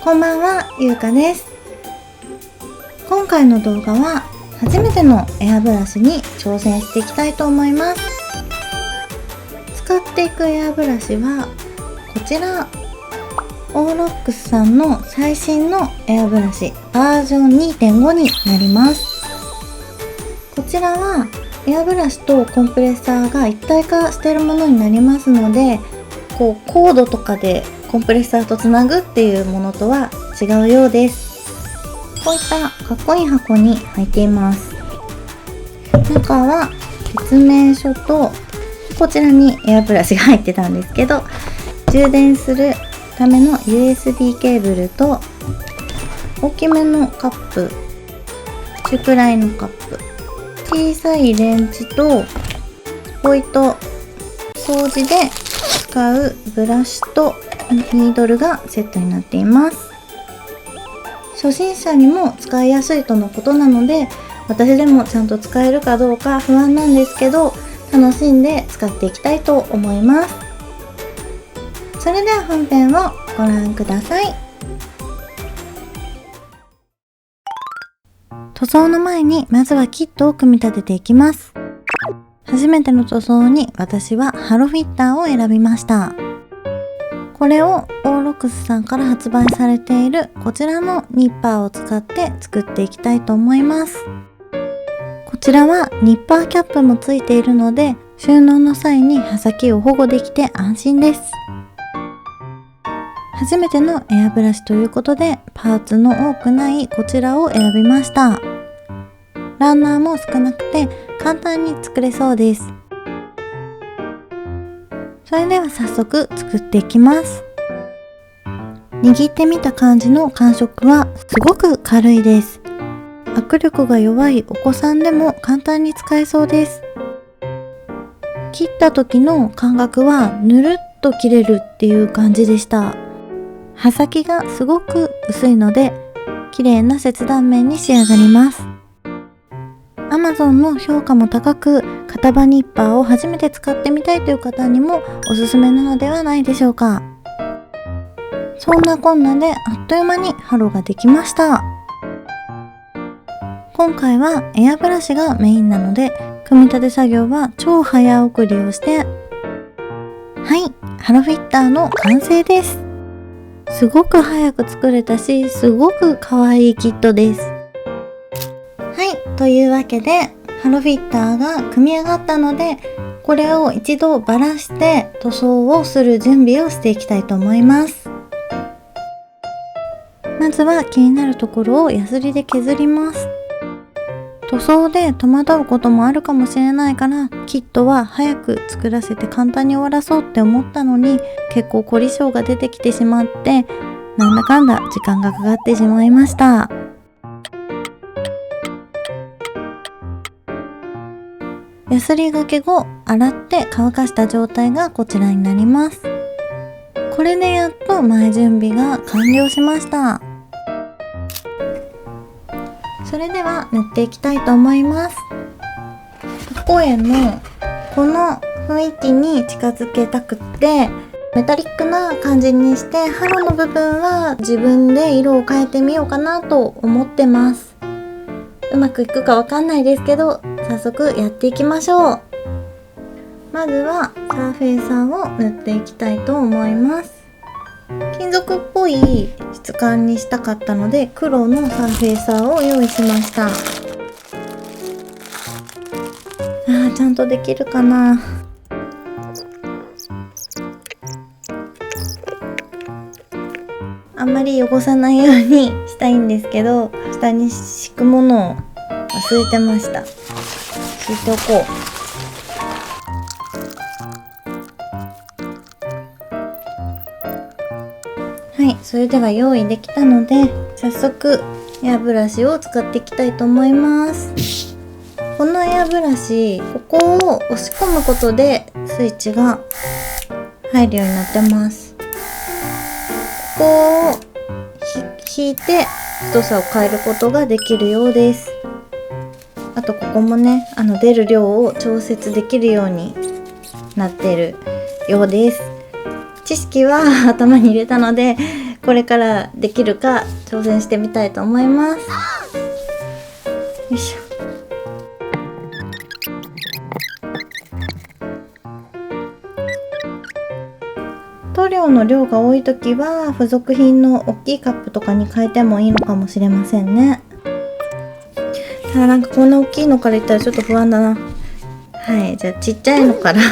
こんばんは、ゆうかです。今回の動画は初めてのエアブラシに挑戦していきたいと思います。使っていくエアブラシはこちら、オーロックスさんの最新のエアブラシバージョン 2.5 になります。こちらはエアブラシとコンプレッサーが一体化しているものになりますので、コードとかでコンプレッサーとつなぐっていうものとは違うようです。こういったかっこいい箱に入っています。中は説明書と、こちらにエアブラシが入ってたんですけど、充電するための USB ケーブルと大きめのカップ、中くらいのカップ、小さいレンチとスポイト、掃除で使うブラシとニードルがセットになっています。初心者にも使いやすいとのことなので、私でもちゃんと使えるかどうか不安なんですけど、楽しんで使っていきたいと思います。それでは本編をご覧ください。塗装の前にまずはキットを組み立てていきます。初めての塗装に私はハロフィッターを選びました。これをオーロックスさんから発売されているこちらのニッパーを使って作っていきたいと思います。こちらはニッパーキャップもついているので、収納の際に刃先を保護できて安心です。初めてのエアブラシということで、パーツの多くないこちらを選びました。ランナーも少なくて簡単に作れそうです。それでは早速作っていきます。握ってみた感じの感触はすごく軽いです。握力が弱いお子さんでも簡単に使えそうです。切った時の感覚はぬるっと切れるっていう感じでした。刃先がすごく薄いので綺麗な切断面に仕上がります。Amazon の評価も高く、片刃ニッパーを初めて使ってみたいという方にもおすすめなのではないでしょうか。そんなこんなであっという間にハロができました。今回はエアブラシがメインなので、組み立て作業は超早送りをして、はい、ハロフィッターの完成です。すごく早く作れたし、すごく可愛いキットです。はい、というわけでハロフィッターが組み上がったので、これを一度バラして塗装をする準備をしていきたいと思います。まずは気になるところをヤスリで削ります。塗装で戸惑うこともあるかもしれないから、キットは早く作らせて簡単に終わらそうって思ったのに、結構凝り性が出てきてしまって、なんだかんだ時間がかかってしまいました。ヤスリがけ後、洗って乾かした状態がこちらになります。これでやっと前準備が完了しました。それでは塗っていきたいと思います。声のこの雰囲気に近づけたくって、メタリックな感じにして、ハロの部分は自分で色を変えてみようかなと思ってます。うまくいくかわかんないですけど、早速やっていきましょう。まずはサーフェイサーを塗っていきたいと思います。金属っぽい質感にしたかったので、黒のサーフェイサーを用意しました。ちゃんとできるかな。あんまり汚さないようにしたいんですけど、下に敷くものを忘れてました。敷いておこう。はい、それでは用意できたので、早速エアブラシを使っていきたいと思います。このエアブラシ、ここを押し込むことでスイッチが入るようになってます。ここを引いて太さを変えることができるようです。あとここもね、出る量を調節できるようになっているようです。知識は頭に入れたので、これからできるか挑戦してみたいと思います。よいしょ。塗料の量が多いときは付属品の大きいカップとかに変えてもいいのかもしれませんね。ただなんかこんな大きいのからいったらちょっと不安だな。はい、じゃあちっちゃいのからや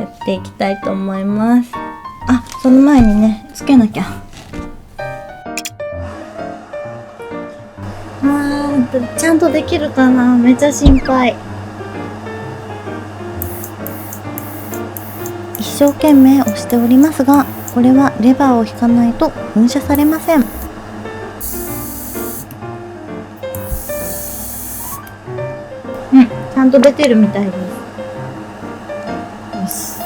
っていきたいと思います。あ、その前にね、つけなきゃ。ちゃんとできるかな、めっちゃ心配。一生懸命押しておりますが、これはレバーを引かないと噴射されません。ちゃんと出てるみたいです。よし。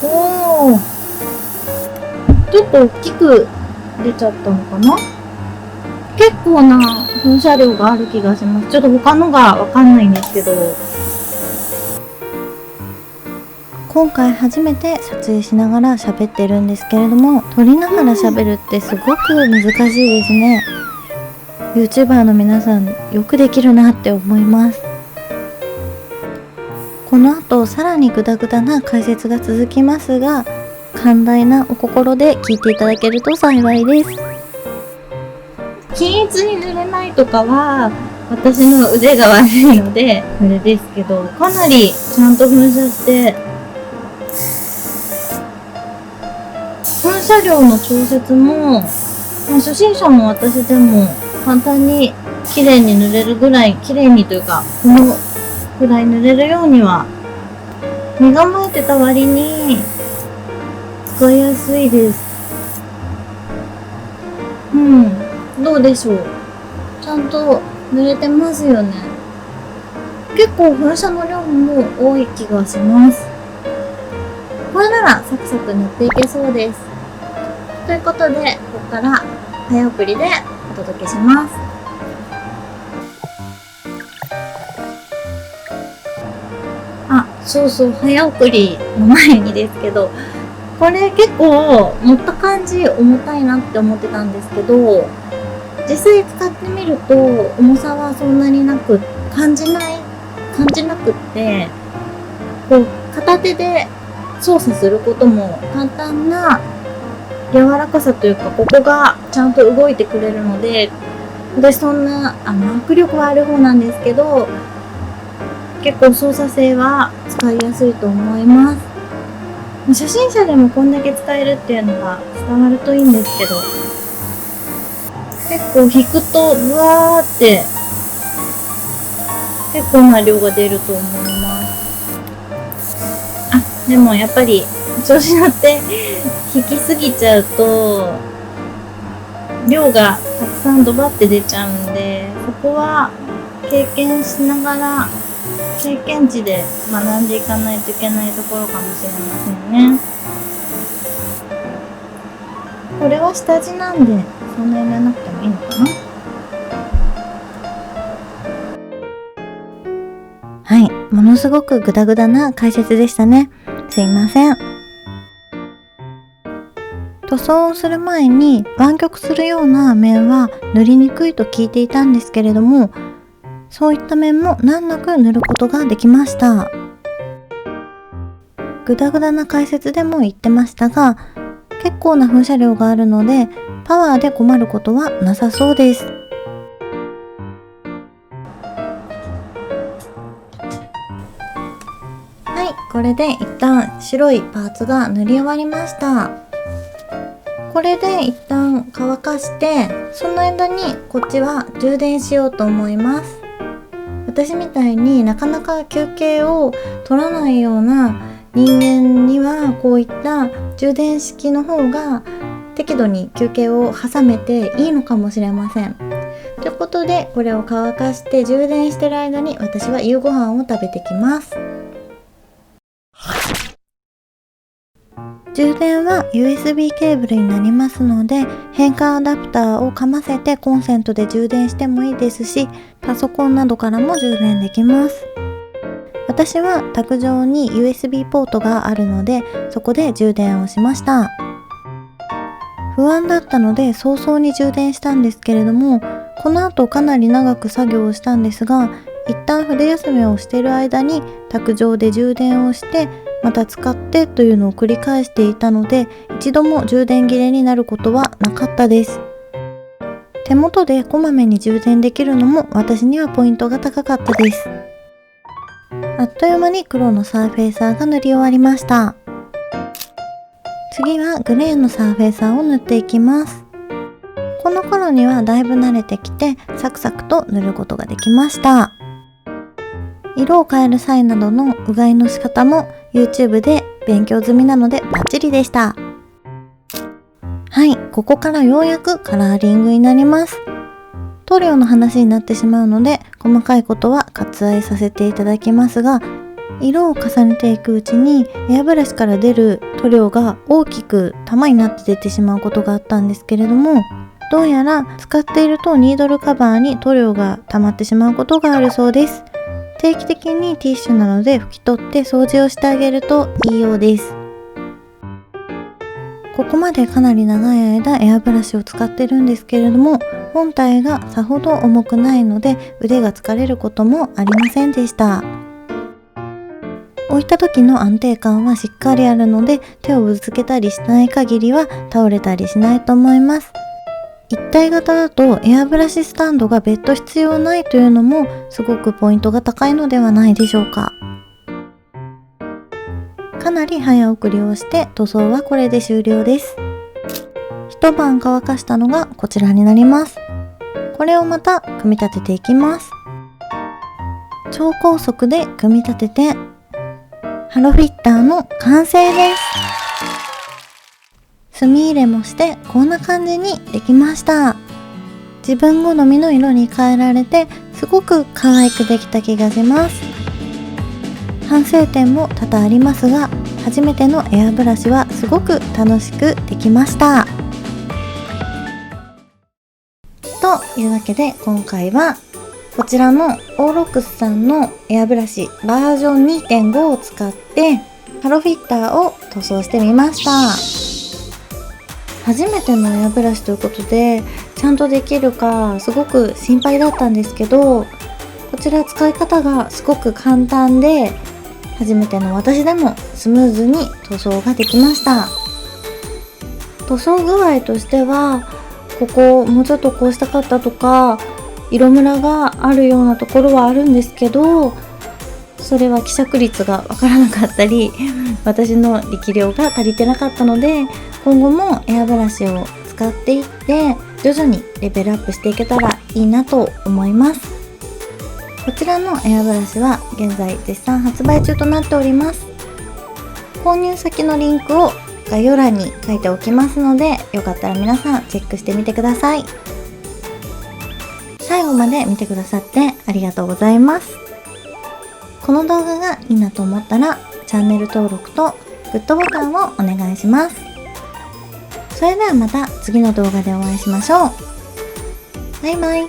おー、ちょっと大きく出ちゃったのかな。結構な噴射量がある気がします。ちょっと他のがわかんないんですけど、今回初めて撮影しながら喋ってるんですけれども、撮りながら喋るってすごく難しいですね。YouTuber の皆さんよくできるなって思います。この後さらにグダグダな解説が続きますが、寛大なお心で聞いていただけると幸いです。均一に塗れないとかは私の腕が悪いのであれですけど、かなりちゃんと噴射して噴射量の調節も、初心者の私でも簡単に綺麗に塗れるぐらい、綺麗にというかこのぐらい塗れるようには身構えてた割に使いやすいです。どうでしょう。ちゃんと塗れてますよね。結構噴射の量も多い気がします。これならサクサク塗っていけそうです。ということで、ここから早送りでお届けします。そうそう、早送りの前にですけど、これ結構持った感じ重たいなって思ってたんですけど、実際使ってみると重さはそんなに感じなくって、こう片手で操作することも簡単な柔らかさというか、ここがちゃんと動いてくれるので、私そんな握力はある方なんですけど、結構操作性は使いやすいと思います。初心者でもこんだけ使えるっていうのが伝わるといいんですけど、結構引くとブワーって結構な量が出ると思います。でもやっぱり調子乗って引きすぎちゃうと量がたくさんドバって出ちゃうんで、そこは経験しながら経験値で学んでいかないといけないところかもしれませんね。これは下地なんでそんなに塗らなくてもいいのかな。はい、ものすごくグダグダな解説でしたね。すいません。塗装をする前に湾曲するような面は塗りにくいと聞いていたんですけれども、そういった面も難なく塗ることができました。グダグダな解説でも言ってましたが、結構な噴射量があるのでパワーで困ることはなさそうです。はい、これで一旦白いパーツが塗り終わりました。これで一旦乾かして、その間にこっちは充電しようと思います。私みたいになかなか休憩を取らないような人間には、こういった充電式の方が適度に休憩を挟めていいのかもしれません。ということで、これを乾かして充電してる間に私は夕ご飯を食べてきます。充電は USB ケーブルになりますので、変換アダプターをかませてコンセントで充電してもいいですし、パソコンなどからも充電できます。私は卓上に USB ポートがあるので、そこで充電をしました。不安だったので早々に充電したんですけれども、この後かなり長く作業をしたんですが、一旦筆休めをしている間に卓上で充電をしてまた使ってというのを繰り返していたので、一度も充電切れになることはなかったです。手元でこまめに充電できるのも私にはポイントが高かったです。あっという間に黒のサーフェイサーが塗り終わりました。次はグレーのサーフェイサーを塗っていきます。この頃にはだいぶ慣れてきてサクサクと塗ることができました。色を変える際などのうがいの仕方も YouTube で勉強済みなのでバッチリでした。はい、ここからようやくカラーリングになります。塗料の話になってしまうので細かいことは割愛させていただきますが、色を重ねていくうちにエアブラシから出る塗料が大きく玉になって出てしまうことがあったんですけれども、どうやら使っているとニードルカバーに塗料が溜まってしまうことがあるそうです。定期的にティッシュなどで拭き取って掃除をしてあげるといいようです。ここまでかなり長い間エアブラシを使ってるんですけれども、本体がさほど重くないので腕が疲れることもありませんでした。置いた時の安定感はしっかりあるので、手をぶつけたりしない限りは倒れたりしないと思います。一体型だとエアブラシスタンドが別途必要ないというのもすごくポイントが高いのではないでしょうか。かなり早送りをして塗装はこれで終了です。一晩乾かしたのがこちらになります。これをまた組み立てていきます。超高速で組み立ててハロフィッターの完成です。墨入れもしてこんな感じにできました。自分好みの色に変えられてすごく可愛くできた気がします。反省点も多々ありますが、初めてのエアブラシはすごく楽しくできました。というわけで今回はこちらのオーロックスさんのエアブラシバージョン 2.5 を使ってハロフィッターを塗装してみました。初めてのエアブラシということでちゃんとできるかすごく心配だったんですけど、こちら使い方がすごく簡単で初めての私でもスムーズに塗装ができました。塗装具合としてはここもうちょっとこうしたかったとか色ムラがあるようなところはあるんですけど、それは希釈率がわからなかったり私の力量が足りてなかったので、今後もエアブラシを使っていって徐々にレベルアップしていけたらいいなと思います。こちらのエアブラシは現在絶賛発売中となっております。購入先のリンクを概要欄に書いておきますので、よかったら皆さんチェックしてみてください。最後まで見てくださってありがとうございます。この動画がいいなと思ったらチャンネル登録とグッドボタンをお願いします。それではまた次の動画でお会いしましょう。バイバイ。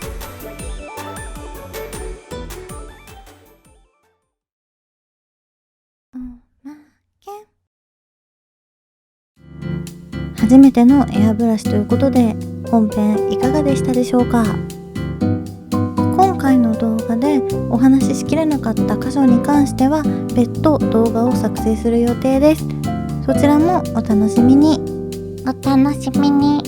初めてのエアブラシということで本編いかがでしたでしょうか。今回の動画でお話ししきれなかった箇所に関しては別途動画を作成する予定です。そちらもお楽しみに。お楽しみに。